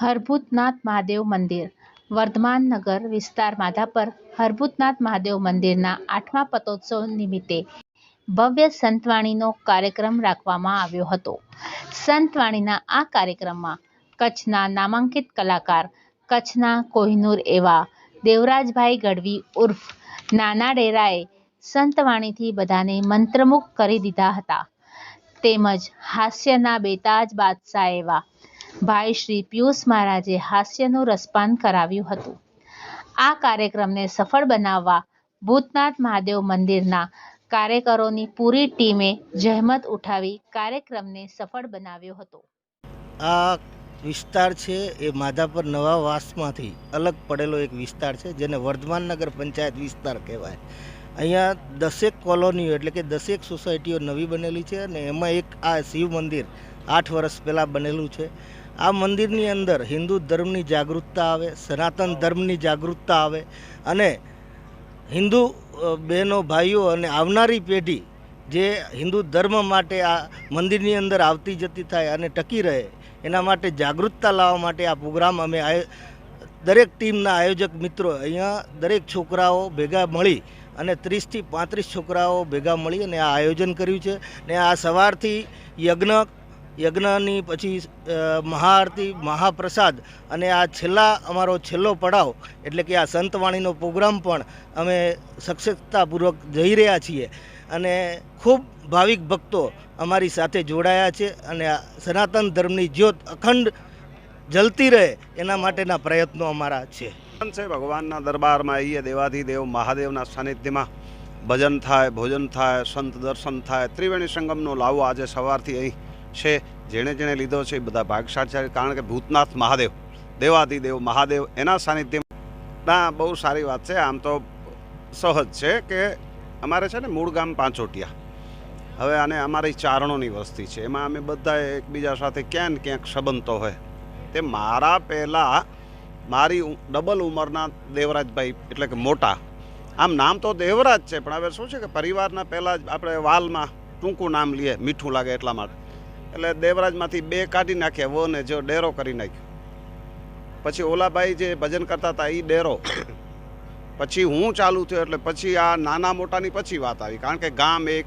હરભૂતનાથ મહાદેવ મંદિર વર્ધમાન નગર વિસ્તાર માધાપર હરભૂતનાથ મહાદેવ મંદિરના 8મા પતોત્સવ નિમિત્તે ભવ્ય સંતવાણીનો કાર્યક્રમ રાખવામાં આવ્યો હતો. સંતવાણીના આ કાર્યક્રમમાં કચ્છના નામાંકિત કલાકાર, કચ્છના કોહિનૂર એવા દેવરાજભાઈ ગઢવી ઉર્ફ નાના ડેરાએ સંતવાણીથી બધાને મંત્રમુગ્ધ કરી દીધા હતા. તેમજ હાસ્યના બેતાજ બાદશાહ એવા ભાઈ શ્રી પિયુષ મહારાજે હાસ્યનું રસપાન કરાવ્યું હતું. આ કાર્યક્રમને સફળ બનાવવા ભૂતનાથ મહાદેવ મંદિરના કાર્યકરોની પૂરી ટીમે જહેમત ઉઠાવી કાર્યક્રમને સફળ બનાવ્યો હતો. આ વિસ્તાર છે એ માધાપર નવા વાસમાંથી અલગ પડેલો એક વિસ્તાર છે, જેને વર્ધમાન નગર પંચાયત વિસ્તાર કહેવાય. અહીંયા 10 કોલોનીઓ એટલે કે 10 સોસાયટીઓ નવી બનેલી છે અને એમાં એક આ શિવ મંદિર 8 વર્ષ પહેલાં બનેલું છે. આ મંદિરની અંદર હિન્દુ ધર્મની જાગૃતતા આવે, સનાતન ધર્મની જાગૃતતા આવે અને હિન્દુ બહેનો ભાઈઓ અને આવનારી પેઢી જે હિન્દુ ધર્મ માટે આ મંદિરની અંદર આવતી જતી થાય અને ટકી રહે એના માટે જાગૃતતા લાવવા માટે આ પ્રોગ્રામ અમે દરેક ટીમના આયોજક મિત્રો અહીંયા દરેક છોકરાઓ ભેગા મળી અને 30 થી 35 છોકરાઓ ભેગા મળી અને આ આયોજન કર્યું છે. ને આ સવારથી યજ્ઞની પછી મહાઆરતી, મહાપ્રસાદ અને આ અમારો છેલ્લો પડાવ એટલે કે આ સંતવાણીનો પ્રોગ્રામ પણ અમે સક્સેસતાપૂર્વક જઈ રહ્યા છીએ અને ખૂબ ભાવિક ભક્તો અમારી સાથે જોડાયા છે અને સનાતન ધર્મની જ્યોત અખંડ જલતી રહે એના માટેના પ્રયત્નો અમારા છે. ભગવાનના દરબારમાં આવીએ, દેવાધિદેવ મહાદેવના સાનિધ્યમાં ભજન થાય, ભોજન થાય, સંત દર્શન થાય, ત્રિવેણી સંગમનો લાવો આજે સવારથી અહીં છે. જેણે જેણે લીધો છે એ બધા ભાગશાળી છે, કારણ કે ભૂતનાથ મહાદેવ, દેવાધિદેવ મહાદેવ એના સાનિધ્યમાં બહુ સારી વાત છે. આમ તો સહજ છે કે અમારે છે ને મૂળ ગામ પાંચોટિયા, હવે આને અમારી ચારણોની વસ્તી છે, એમાં અમે બધા એકબીજા સાથે ક્યાંક ને ક્યાંક સંબંધો હોય. તે મારા પહેલાં મારી ડબલ ઉંમરના દેવરાજભાઈ એટલે કે મોટા, આમ નામ તો દેવરાજ છે પણ હવે શું છે કે પરિવારના પહેલાં જ આપણે વાલમાં ટૂંકું નામ લઈએ, મીઠું લાગે એટલા માટે, એટલે દેવરાજમાંથી 2 કાઢી નાખ્યા, વો ને જો ડેરો કરી નાખ્યો. પછી ઓલાભાઈ જે ભજન કરતા હતા એ ડેરો, પછી હું ચાલુ થયો એટલે પછી આ નાના મોટાની પછી વાત આવી, કારણ કે ગામ એક,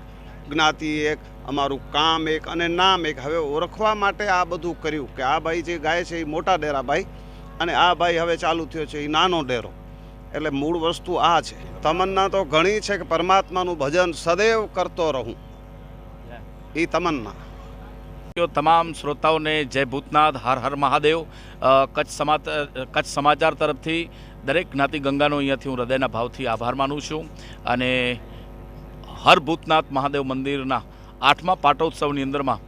જ્ઞાતિ એક, અમારું કામ એક અને નામ એક. હવે ઓળખવા માટે આ બધું કર્યું કે આ ભાઈ જે ગાય છે એ મોટા ડેરાભાઈ અને આ ભાઈ હવે ચાલુ થયો છે એ નાનો ડેરો. એટલે મૂળ વસ્તુ આ છે. તમન્ના તો ઘણી છે કે પરમાત્માનું ભજન સદૈવ કરતો રહું, એ તમન્ના. તમામ શ્રોતાઓને જય ભૂતનાથ, હર હર મહાદેવ. કચ્છ સમાચાર તરફથી દરેક જ્ઞાતિ ગંગાનો અહીંયાથી હું હૃદયના ભાવથી આભાર માનું છું. અને હર ભૂતનાથ મહાદેવ મંદિરના 8મા પાટોત્સવની અંદરમાં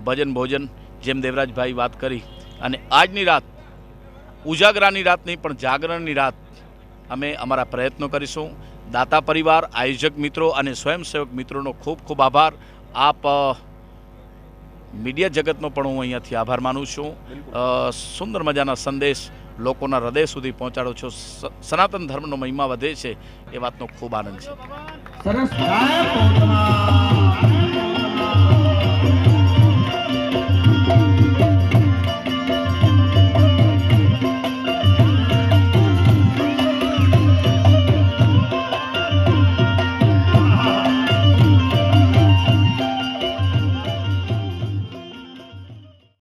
ભજન ભોજન જેમ દેવરાજભાઈ વાત કરી, અને આજની રાત ઉજાગરાની રાત નહીં પણ જાગરણની રાત અમે અમારા પ્રયત્નો કરીશું. દાતા પરિવાર, આયોજક મિત્રો અને સ્વયંસેવક મિત્રોનો ખૂબ ખૂબ આભાર. આપ મીડિયા જગતનો પણ હું અહીંયાથી આભાર માનું છું. સુંદર મજાના સંદેશ લોકોના હૃદય સુધી પહોંચાડો છો. સનાતન ધર્મનો મહિમા વધે છે એ વાતનો ખૂબ આનંદ છે.